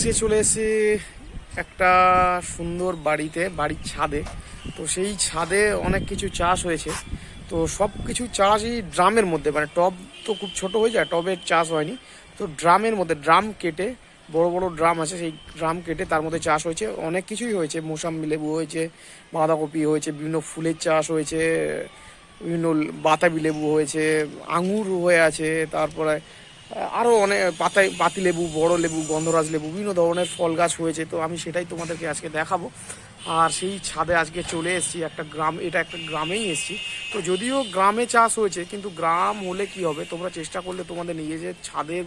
আজকে চলে এসেছি একটা সুন্দর বাড়ির ছাদে। তো সেই ছাদে অনেক কিছু চাষ হয়েছে। তো সব কিছু চাষই ড্রামের মধ্যে, মানে টব তো খুব ছোট হয়ে যায়, টবের চাষ হয়নি। তো ড্রামের মধ্যে ড্রাম কেটে, বড় বড় ড্রাম আছে, সেই ড্রাম কেটে তার মধ্যে চাষ হয়েছে। অনেক কিছুই হয়েছে, মোসাম্বি লেবু হয়েছে, বাঁধাকপি হয়েছে, বিভিন্ন ফুলের চাষ হয়েছে, বিভিন্ন বাতাবি লেবু হয়েছে, আঙুর হয়ে আছে, তারপরে আরও অনেক পাতি লেবু, বড় লেবু, গন্ধরাজ লেবু, বিভিন্ন ধরনের ফল গাছ হয়েছে। তো আমি সেটাই তোমাদেরকে আজকে দেখাবো। আর সেই ছাদে আজকে চলে এসেছি, একটা গ্রাম, এটা একটা গ্রামেই এসেছি। তো যদিও গ্রামে চাষ হয়েছে, কিন্তু গ্রাম হলে কি হবে, তোমরা চেষ্টা করলে তোমাদের নিজেদের ছাদের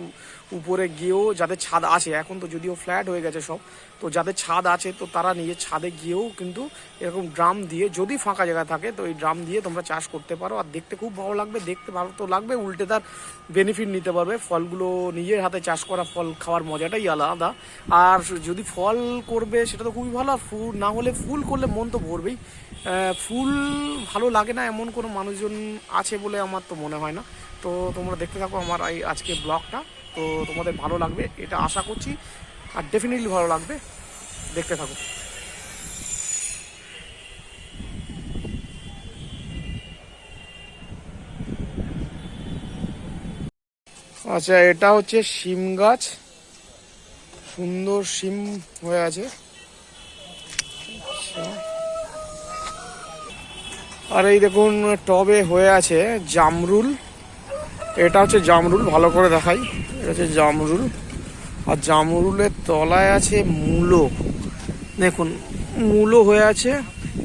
উপরে গিয়েও, যাদের ছাদ আছে, এখন তো যদিও ফ্ল্যাট হয়ে গেছে সব, তো যাদের ছাদ আছে তো তারা নিজের ছাদে গিয়েও কিন্তু এরকম ড্রাম দিয়ে, যদি ফাঁকা জায়গা থাকে তো এই ড্রাম দিয়ে তোমরা চাষ করতে পারো। আর দেখতে খুব ভালো লাগবে, দেখতে ভালো তো লাগবে, উল্টে তার বেনিফিট নিতে পারবে। ফলগুলো নিজের হাতে চাষ করা ফল খাওয়ার মজাটাই আলাদা। আর যদি ফল করবে সেটা তো খুবই ভালো, আর ফুল না হলে ফুল করলে মন তো ভরবেই। ফুল ভালো লাগে না এমন কোনো মানুষজন আছে বলে আমার তো মনে হয় না। তো তোমরা দেখতে থাকো আমার এই আজকে ব্লগটা, তো তোমাদের ভালো লাগবে এটা আশা করছি, আর ডেফিনেটলি ভালো লাগবে, দেখতে থাকো। আচ্ছা, এটা হচ্ছে শিম গাছ, সুন্দর শিম হয়ে আছে। আর এই দেখুন টবে হয়ে আছে জামরুল, এটা হচ্ছে জামরুল, ভালো করে দেখাই, এটা হচ্ছে জামরুল। আর জামরুলের তলায় আছে মূলো, দেখুন মূলো হয়ে আছে।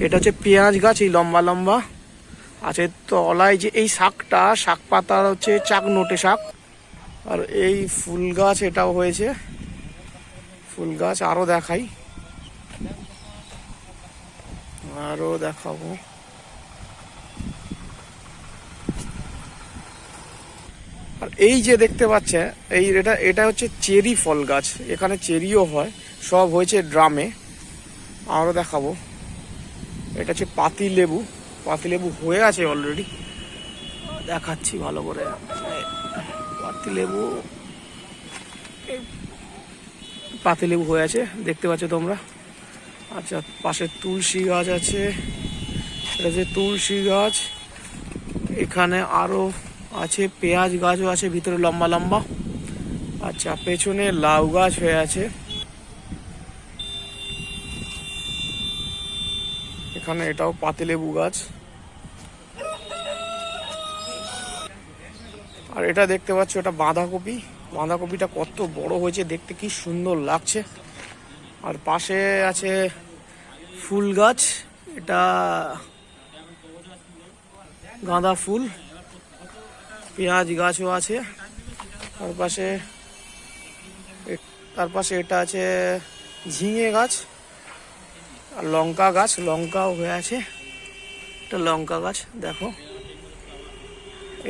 এটা হচ্ছে পেঁয়াজ গাছ, এই লম্বা লম্বা আছে। তলায় যে এই শাকটা, শাক পাতা হচ্ছে চাক নোটে শাক। আর এই ফুল গাছ, এটাও হয়েছে ফুল গাছ। আরও দেখাই, আরও দেখাবো। আর এই যে দেখতে পাচ্ছে, এটা হচ্ছে চেরি ফল গাছ, এখানে চেরিও হয়, সব হয়েছে ড্রামে। আরও দেখাবো, এটা হচ্ছে পাতি লেবু, পাতি লেবু হয়ে আছে অলরেডি, দেখাচ্ছি ভালো করে। পাতি লেবু, পাতি লেবু হয়ে আছে, দেখতে পাচ্ছ তোমরা। আচ্ছা, পাশে তুলসী গাছ আছে, এটা হচ্ছে তুলসী গাছ। এখানে আরও আছে পেঁয়াজ গাছও আছে ভিতরে, লম্বা লম্বা। আচ্ছা, পেছনে লাউ গাছ হয়ে আছে। এখানে এটাও পাতিলেবু গাছ। আর এটা দেখতে পাচ্ছ, এটা বাঁধাকপি, বাঁধাকপিটা কত বড় হয়েছে, দেখতে কি সুন্দর লাগছে। আর পাশে আছে ফুল গাছ, এটা গাঁদা ফুল। পেঁয়াজ গাছও আছে তার পাশে এটা আছে ঝিঙে গাছ। আর লঙ্কা গাছ, লঙ্কাও হয়ে আছে, এটা লঙ্কা গাছ দেখো।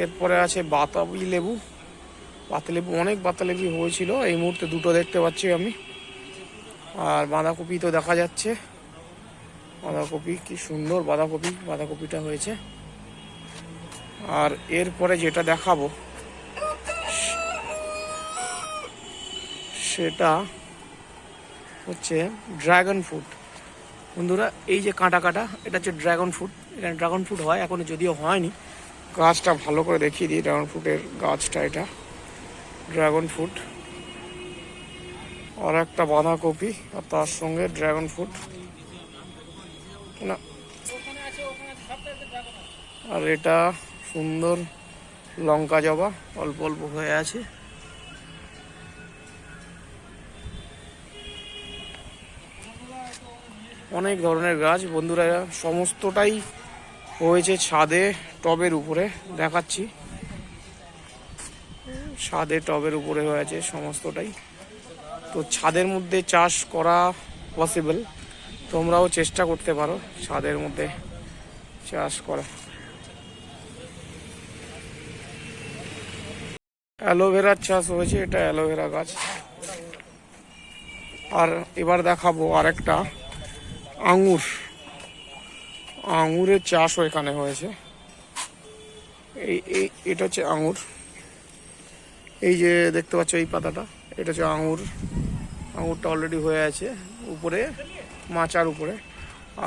এরপরে আছে বাতাবি লেবু, পাতালেবু, অনেক পাতালেবু হয়েছিল, এই মুহূর্তে দুটো দেখতে পাচ্ছি আমি। আর বাঁধাকপি তো দেখা যাচ্ছে, বাঁধাকপি কি সুন্দর, বাঁধাকপিটা হয়েছে। আর এরপরে যেটা দেখাবো সেটা হচ্ছে ড্রাগন ফ্রুট। বন্ধুরা, এই যে কাঁটা কাটা, এটা হচ্ছে ড্রাগন ফ্রুট। এখানে ড্রাগন ফ্রুট হয়, এখনো যদিও হয়নি। গাছটা ভালো করে দেখিয়ে দিই, ড্রাগন ফ্রুটের গাছটা, এটা ড্রাগন ফ্রুট। আর একটা বাঁধাকপি, আর তার সঙ্গে ড্রাগন ফ্রুট না। আর এটা সুন্দর লঙ্কা জবা, অল্প অল্প হয়ে আছে। অনেক ধরনের গাছ বন্ধুরা, সমস্তটাই হয়েছে ছাদে, টবের উপরে দেখাচ্ছি। ছাদে টবের উপরে হয়েছে সমস্তটাই। তো ছাদের মধ্যে চাষ করা পসিবল, তোমরাও চেষ্টা করতে পারো ছাদের মধ্যে চাষ করা। অ্যালোভেরার চাষ হয়েছে, এটা অ্যালোভেরা গাছ। আর এবার দেখাবো আরেকটা আঙুর, আঙুরের চাষও এখানে হয়েছে। এটা হচ্ছে আঙুর, এই যে দেখতে পাচ্ছ এই পাতাটা, এটা হচ্ছে আঙুর। আঙুরটা অলরেডি হয়ে আছে উপরে, মাচার উপরে।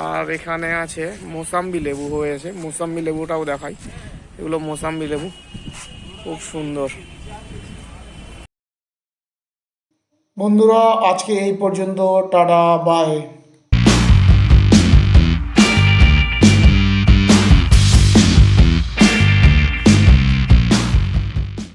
আর এখানে আছে মোসাম্বি লেবু হয়েছে, মোসাম্বি লেবুটাও দেখাই। এগুলো মোসাম্বি লেবু, খুব সুন্দর। বন্ধুরা আজকে এই পর্যন্ত, টাটা বাই।